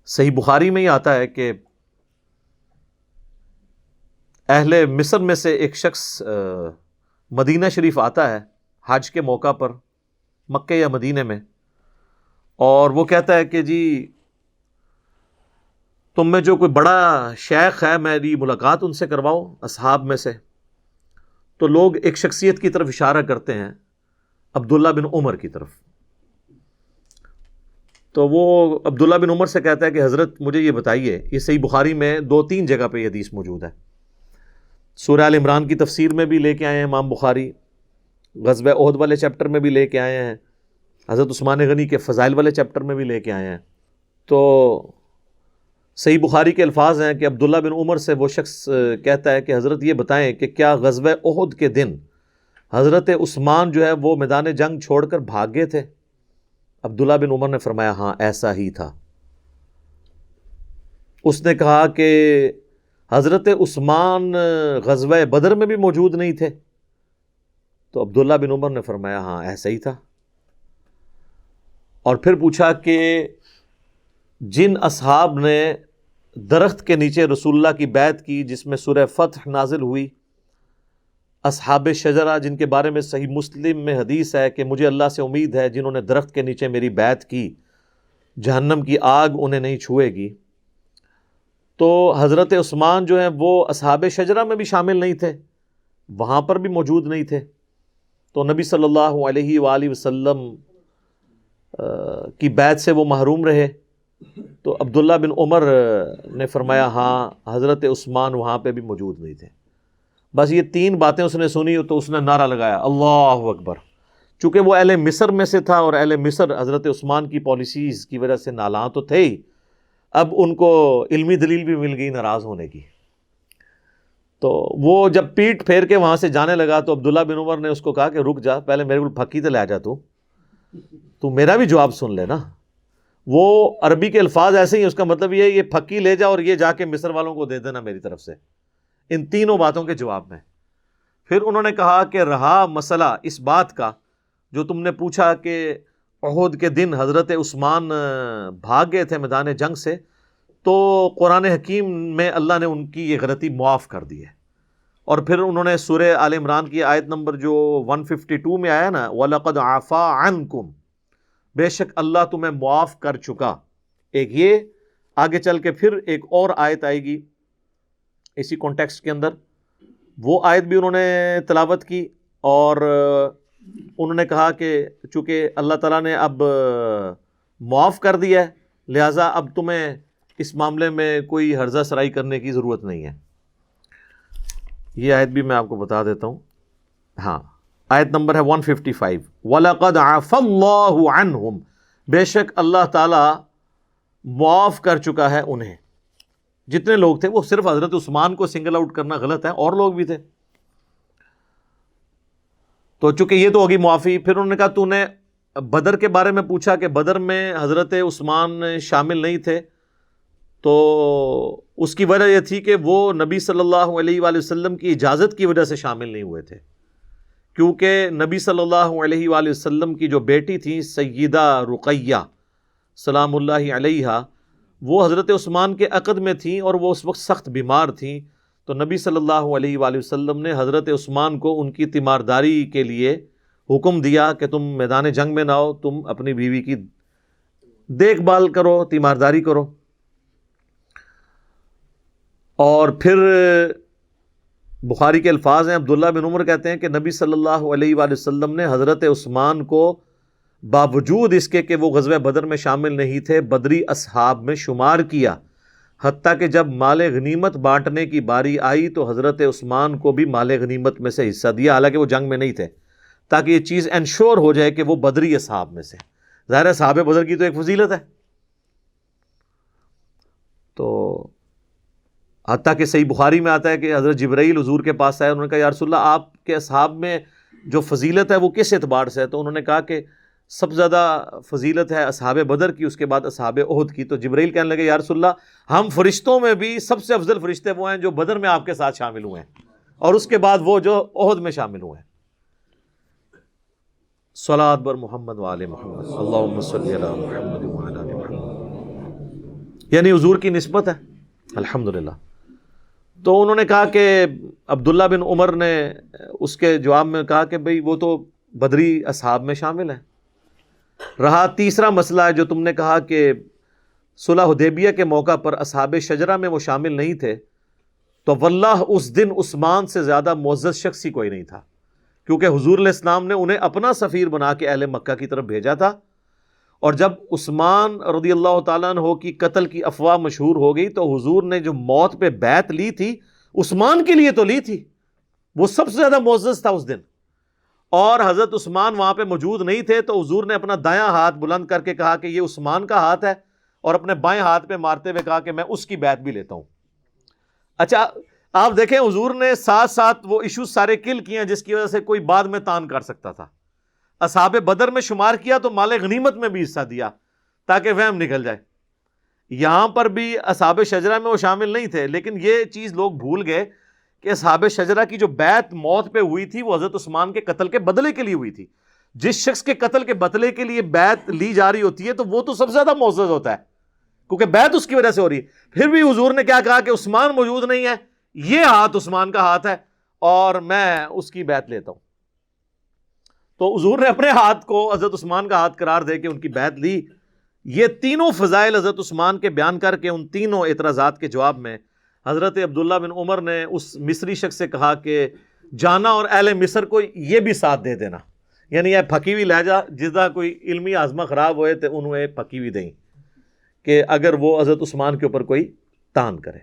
صحیح بخاری میں ہی آتا ہے کہ اہل مصر میں سے ایک شخص مدینہ شریف آتا ہے حج کے موقع پر، مکہ یا مدینے میں، اور وہ کہتا ہے کہ جی تم میں جو کوئی بڑا شیخ ہے میری ملاقات ان سے کرواؤ اصحاب میں سے۔ تو لوگ ایک شخصیت کی طرف اشارہ کرتے ہیں، عبداللہ بن عمر کی طرف۔ تو وہ عبداللہ بن عمر سے کہتا ہے کہ حضرت مجھے یہ بتائیے، یہ صحیح بخاری میں 2-3 جگہ پہ یہ حدیث موجود ہے، سورہ آل عمران کی تفسیر میں بھی لے کے آئے ہیں امام بخاری، غزوہ احد والے چیپٹر میں بھی لے کے آئے ہیں، حضرت عثمان غنی کے فضائل والے چیپٹر میں بھی لے کے آئے ہیں۔ تو صحیح بخاری کے الفاظ ہیں کہ عبداللہ بن عمر سے وہ شخص کہتا ہے کہ حضرت یہ بتائیں کہ کیا غزوہ احد کے دن حضرت عثمان جو ہے وہ میدان جنگ چھوڑ کر بھاگ گئے تھے؟ عبداللہ بن عمر نے فرمایا ہاں ایسا ہی تھا۔ اس نے کہا کہ حضرت عثمان غزوہ بدر میں بھی موجود نہیں تھے؟ تو عبداللہ بن عمر نے فرمایا ہاں ایسا ہی تھا۔ اور پھر پوچھا کہ جن اصحاب نے درخت کے نیچے رسول اللہ کی بیعت کی جس میں سورہ فتح نازل ہوئی، اصحاب شجرہ جن کے بارے میں صحیح مسلم میں حدیث ہے کہ مجھے اللہ سے امید ہے جنہوں نے درخت کے نیچے میری بیعت کی جہنم کی آگ انہیں نہیں چھوئے گی، تو حضرت عثمان جو ہیں وہ اصحاب شجرہ میں بھی شامل نہیں تھے، وہاں پر بھی موجود نہیں تھے، تو نبی صلی اللہ علیہ وآلہ وسلم کی بیعت سے وہ محروم رہے۔ تو عبداللہ بن عمر نے فرمایا ہاں حضرت عثمان وہاں پہ بھی موجود نہیں تھے۔ بس یہ 3 باتیں اس نے سنی تو اس نے نعرہ لگایا اللہ اکبر۔ چونکہ وہ اہل مصر میں سے تھا اور اہل مصر حضرت عثمان کی پالیسیز کی وجہ سے نالاں تو تھے ہی، اب ان کو علمی دلیل بھی مل گئی ناراض ہونے کی۔ تو وہ جب پیٹ پھیر کے وہاں سے جانے لگا تو عبداللہ بن عمر نے اس کو کہا کہ رک جا، پہلے میرے کو پھکی تو لے جا، تو میرا بھی جواب سن لے نا۔ وہ عربی کے الفاظ ایسے ہی، اس کا مطلب یہ ہے یہ پھکی لے جا اور یہ جا کے مصر والوں کو دے دینا میری طرف سے، ان 3 باتوں کے جواب میں۔ پھر انہوں نے کہا کہ رہا مسئلہ اس بات کا جو تم نے پوچھا کہ احد کے دن حضرت عثمان بھاگ گئے تھے میدان جنگ سے، تو قرآن حکیم میں اللہ نے ان کی یہ غلطی معاف کر دی ہے۔ اور پھر انہوں نے سورہ آل عمران کی آیت نمبر جو 152 میں آیا نا وَلَقَدْ عَفَا عَنْكُمْ، بے شک اللہ تمہیں معاف کر چکا، ایک یہ آگے چل کے پھر ایک اور آیت آئے گی اسی کانٹیکسٹ کے اندر، وہ آیت بھی انہوں نے تلاوت کی، اور انہوں نے کہا کہ چونکہ اللہ تعالیٰ نے اب معاف کر دیا ہے لہٰذا اب تمہیں اس معاملے میں کوئی ہرزہ سرائی کرنے کی ضرورت نہیں ہے۔ یہ آیت بھی میں آپ کو بتا دیتا ہوں، ہاں آیت نمبر ہے 155 وَلَقَدْ عَفَا اللَّهُ عَنْهُمْ، بے شک اللہ تعالیٰ معاف کر چکا ہے انہیں۔ جتنے لوگ تھے، وہ صرف حضرت عثمان کو سنگل آؤٹ کرنا غلط ہے، اور لوگ بھی تھے۔ تو چونکہ یہ تو ہوگی معافی، پھر انہوں نے کہا تو نے بدر کے بارے میں پوچھا کہ بدر میں حضرت عثمان شامل نہیں تھے، تو اس کی وجہ یہ تھی کہ وہ نبی صلی اللہ علیہ وآلہ وسلم کی اجازت کی وجہ سے شامل نہیں ہوئے تھے، کیونکہ نبی صلی اللہ علیہ وآلہ وسلم کی جو بیٹی تھی سیدہ رقیہ سلام اللہ علیہا، وہ حضرت عثمان کے عقد میں تھیں اور وہ اس وقت سخت بیمار تھیں، تو نبی صلی اللہ علیہ وآلہ وسلم نے حضرت عثمان کو ان کی تیمارداری کے لیے حکم دیا کہ تم میدان جنگ میں نہ ہو، تم اپنی بیوی کی دیکھ بھال کرو، تیمارداری کرو۔ اور پھر بخاری کے الفاظ ہیں، عبداللہ بن عمر کہتے ہیں کہ نبی صلی اللہ علیہ وآلہ وسلم نے حضرت عثمان کو باوجود اس کے کہ وہ غزوہ بدر میں شامل نہیں تھے بدری اصحاب میں شمار کیا، حتیٰ کہ جب مال غنیمت بانٹنے کی باری آئی تو حضرت عثمان کو بھی مال غنیمت میں سے حصہ دیا، حالانکہ وہ جنگ میں نہیں تھے، تاکہ یہ چیز انشور ہو جائے کہ وہ بدری اصحاب میں سے۔ ظاہر ہے صحابہ بدر کی تو ایک فضیلت ہے، تو حتیٰ کہ صحیح بخاری میں آتا ہے کہ حضرت جبرائیل حضور کے پاس آئے، انہوں نے کہا یا رسول اللہ آپ کے اصحاب میں جو فضیلت ہے وہ کس اعتبار سے ہے؟ تو انہوں نے کہا کہ سب زیادہ فضیلت ہے اصحاب بدر کی، اس کے بعد اصحاب احد کی۔ تو جبرائیل کہنے لگے یا رسول اللہ ہم فرشتوں میں بھی سب سے افضل فرشتے وہ ہیں جو بدر میں آپ کے ساتھ شامل ہوئے ہیں، اور اس کے بعد وہ جو احد میں شامل ہوئے ہیں۔ صلاۃ بر محمد وآل محمد، اللہم صلی علی محمد وعلی آل محمد۔ یعنی حضور کی نسبت ہے. الحمدللہ. تو انہوں نے کہا کہ عبداللہ بن عمر نے اس کے جواب میں کہا کہ بھئی وہ تو بدری اصحاب میں شامل ہیں. رہا تیسرا مسئلہ ہے جو تم نے کہا کہ صلح حدیبیہ کے موقع پر اصحاب شجرہ میں وہ شامل نہیں تھے، تو واللہ اس دن عثمان سے زیادہ معزز شخص ہی کوئی نہیں تھا، کیونکہ حضور علیہ السلام نے انہیں اپنا سفیر بنا کے اہل مکہ کی طرف بھیجا تھا. اور جب عثمان رضی اللہ تعالیٰ عنہ کی قتل کی افواہ مشہور ہو گئی تو حضور نے جو موت پہ بیعت لی تھی عثمان کے لیے تو لی تھی، وہ سب سے زیادہ معزز تھا اس دن، اور حضرت عثمان وہاں پہ موجود نہیں تھے، تو حضور نے اپنا دایاں ہاتھ بلند کر کے کہا کہ یہ عثمان کا ہاتھ ہے، اور اپنے بائیں ہاتھ پہ مارتے ہوئے کہا کہ میں اس کی بیعت بھی لیتا ہوں. اچھا آپ دیکھیں حضور نے ساتھ ساتھ وہ ایشوز سارے کل کیے ہیں جس کی وجہ سے کوئی بعد میں تان کر سکتا تھا. اصحاب بدر میں شمار کیا تو مال غنیمت میں بھی حصہ دیا تاکہ وہم نکل جائے. یہاں پر بھی اصحاب شجرہ میں وہ شامل نہیں تھے، لیکن یہ چیز لوگ بھول گئے کہ اصحاب شجرہ کی جو بیعت موت پہ ہوئی تھی وہ حضرت عثمان کے قتل کے بدلے کے لیے ہوئی تھی. جس شخص کے قتل کے بدلے کے لیے بیعت لی جا رہی ہوتی ہے تو وہ تو سب سے زیادہ معزز ہوتا ہے، کیونکہ بیعت اس کی وجہ سے ہو رہی ہے. پھر بھی حضور نے کیا کہا کہ عثمان موجود نہیں ہے، یہ ہاتھ عثمان کا ہاتھ ہے اور میں اس کی بیعت لیتا ہوں. تو حضور نے اپنے ہاتھ کو حضرت عثمان کا ہاتھ قرار دے کے ان کی بیعت لی. یہ تینوں فضائل حضرت عثمان کے بیان کر کے ان تینوں اعتراضات کے جواب میں حضرت عبداللہ بن عمر نے اس مصری شخص سے کہا کہ جانا اور اہل مصر کو یہ بھی ساتھ دے دینا، یعنی یہ پھکی ہوئی لہجہ جدا کوئی علمی آزما خراب ہوئے تو انہوں پھکی ہوئی دیں کہ اگر وہ حضرت عثمان کے اوپر کوئی تان کرے.